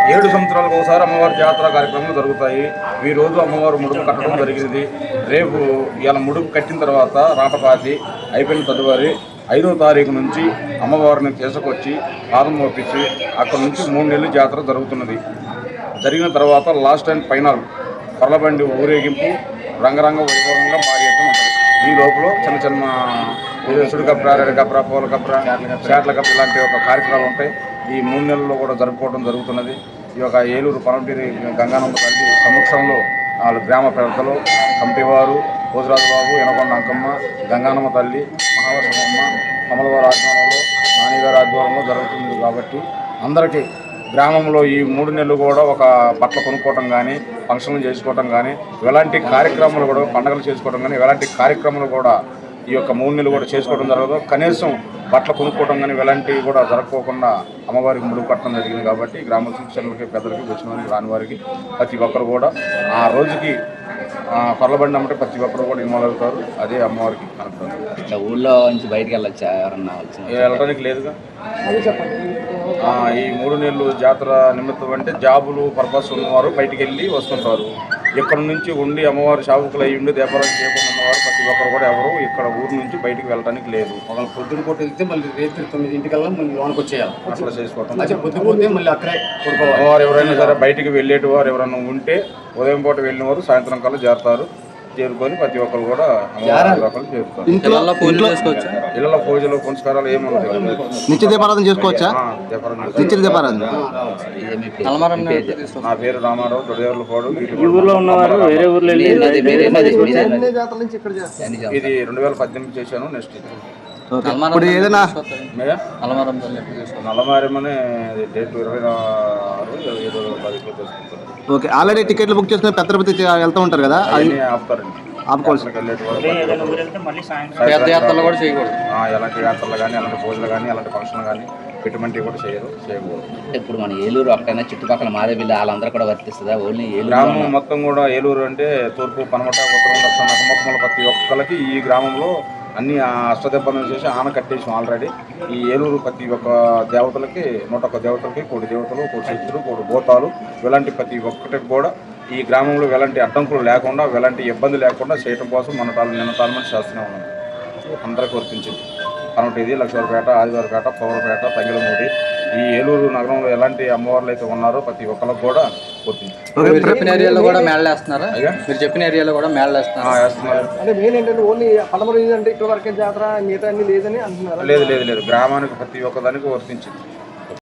7 సంవత్సరాలకు ఒకసారి అమ్మవారి జాతర కార్యక్రమాలు జరుగుతాయి. ఈ రోజు అమ్మవారు ముడుపు కట్టడం జరిగింది. రేపు ఇలా ముడుపు కట్టిన తర్వాత రాటపాతి అయిపోయిన తదుపరి 5వ తారీఖు నుంచి అమ్మవారిని తీసుకొచ్చి పాదం మోపించి అక్కడి నుంచి 3 నెలలు జాతర జరుగుతున్నది. జరిగిన తర్వాత లాస్ట్ అండ్ ఫైనల్ పర్లబండి ఊరేగింపు రంగరంగ వైభవంగా భారీ ఎత్తున ఉంటుంది. ఈ లోపల చిన్న చిన్న సుడి కప్ర, రెడ కప్ర, పూల కప్ర, చేట్ల కప్ర ఇలాంటి ఒక కార్యక్రమాలు ఉంటాయి. ఈ 3 నెలల్లో కూడా జరుపుకోవడం జరుగుతున్నది. ఈ యొక్క ఏలూరు పనమటిరి గంగానమ్మ తల్లి సమక్షంలో వాళ్ళ గ్రామ పెద్దలు, కమిటీవారు, భోజరాజు బాబు, ఎనకొండ అంకమ్మ, గంగానమ్మ తల్లి, మహాలక్ష్మమ్మ, కమలవారి ఆధ్వర్యంలో, నానిగారి ఆధ్వర్యంలో జరుగుతుంది. కాబట్టి అందరికీ గ్రామంలో ఈ 3 నెలలు కూడా ఒక బట్టలు కొనుక్కోవటం కానీ, ఫంక్షన్లు చేసుకోవటం కానీ, ఇలాంటి కార్యక్రమాలు కూడా, పండుగలు చేసుకోవడం కానీ, ఇలాంటి కార్యక్రమాలు కూడా ఈ యొక్క 3 నెలలు కూడా చేసుకోవడం జరగదు. కనీసం బట్టలు కొనుక్కోవడం కానీ ఇలాంటివి కూడా జరగకోకుండా అమ్మవారికి ముడుపు కట్టడం జరిగింది. కాబట్టి గ్రామ శిక్షణలకి, పెద్దలకి, వచ్చిన వారికి, రాని వారికి ప్రతి ఒక్కరు కూడా ఆ రోజుకి పర్లబండి అమ్మటే ప్రతి ఒక్కరు కూడా ఇన్వాల్వ్ అవుతారు. అదే అమ్మవారికి కనపడుతుంది. ఊళ్ళో నుంచి బయటకు వెళ్ళొచ్చా? ఎవరన్నా వెళ్ళడానికి లేదుగా. ఈ 3 నెలలు జాతర నిమిత్తం అంటే జాబులు పర్పస్ ఉన్నవారు బయటికి వెళ్ళి వస్తుంటారు. ఇక్కడ నుంచి ఉండి అమ్మవారి షాపుకులు అయ్యి ఉండి వ్యాపారం చేయకుండా ఉన్నవారు ప్రతి ఒక్కరు కూడా ఎవరు ఇక్కడ ఊరు నుంచి బయటికి వెళ్ళడానికి లేదు. ఒకళ్ళు పొద్దున పూట వెళ్తే మళ్ళీ రేపు 9 మళ్ళీ లోనికి వచ్చేయాలి. అట్లా చేసుకోవటం. పొద్దుపోతే మళ్ళీ అక్కడే అమ్మవారు ఎవరైనా సరే బయటికి వెళ్ళేటి వారు ఎవరైనా ఉంటే ఉదయం పూట వెళ్ళిన వారు సాయంత్రం కల్లా చేరుకొని ప్రతి ఒక్కరు కూడా అమ్మవారి చేరుతారు. ఇళ్ళ పూజలు పునస్కారాలు ఏముంటాయి. నిత్య దీపారాధన చేసుకోవచ్చా? నిత్య దీపారాధన. నా పేరు రామారావు, దొడేవర్ల పాడు. ఇది 2018 చేశాను. నెక్స్ట్ ఏదైనా నల్లమారేమని డేట్ 26 చేసుకుంటారు. ఓకే, ఆల్రెడీ టికెట్లు బుక్ చేసుకుని పెద్ద తిరుపతి వెళ్తూ ఉంటారు కదా, అది ఆపుతారండి. ఎలాంటి యాత్రలు కానీ, అలాంటి పూజలు కానీ, అలాంటి ఫంక్షన్లు కానీ ఎటువంటివి కూడా చేయకూడదు. ఇప్పుడు మన ఏలూరు ఒక్కటైనా చుట్టుపక్కల మాదేవిల్లి వాళ్ళందరూ కూడా వర్తిస్తుందా? ఓన్లీ ఏలూరు గ్రామం మొత్తం కూడా ఏలూరు అంటే తూర్పు, పనమట, ఉత్తరం, దక్షిణ, నక్కమొక్కమల ప్రతి ఒక్కరికి ఈ గ్రామంలో అన్ని అష్టదెబ్బలను చేసి ఆన కట్టేసాం ఆల్రెడీ. ఈ ఏలూరు ప్రతి ఒక్క దేవతలకి 101 దేవతలకి 1 దేవతలు, 1 శక్తులు, 1 భూతాలు, ఇలాంటి ప్రతి ఒక్కటికి కూడా ఈ గ్రామంలో ఎలాంటి అడ్డంకులు లేకుండా, ఎలాంటి ఇబ్బంది లేకుండా చేయడం కోసం నిన్నతాలమని చేస్తూనే ఉన్నాం. అందరికీ వర్తించింది. పనమటిది, లక్ష్మీపేట, ఆదివారిపేట, పౌరపేట, తంగిలమూడి, ఈ ఏలూరు నగరంలో ఎలాంటి అమ్మవార్లు అయితే ఉన్నారో ప్రతి ఒక్కరికి కూడా వర్తించింది. చెప్పిన ఏరియాలో కూడా మేళ వేస్తున్నారా? మీరు చెప్పిన ఏరియాలో కూడా మేళ వేస్తున్నారు. అంటే మెయిన్ ఏంటంటే ఓన్లీ పలమరి అంటే ఇక్కడ వరకే జాతర, మిగతా అన్ని లేదని అంటున్నారు. లేదు, గ్రామానికి ప్రతి ఒక్కదానికి వర్తించింది.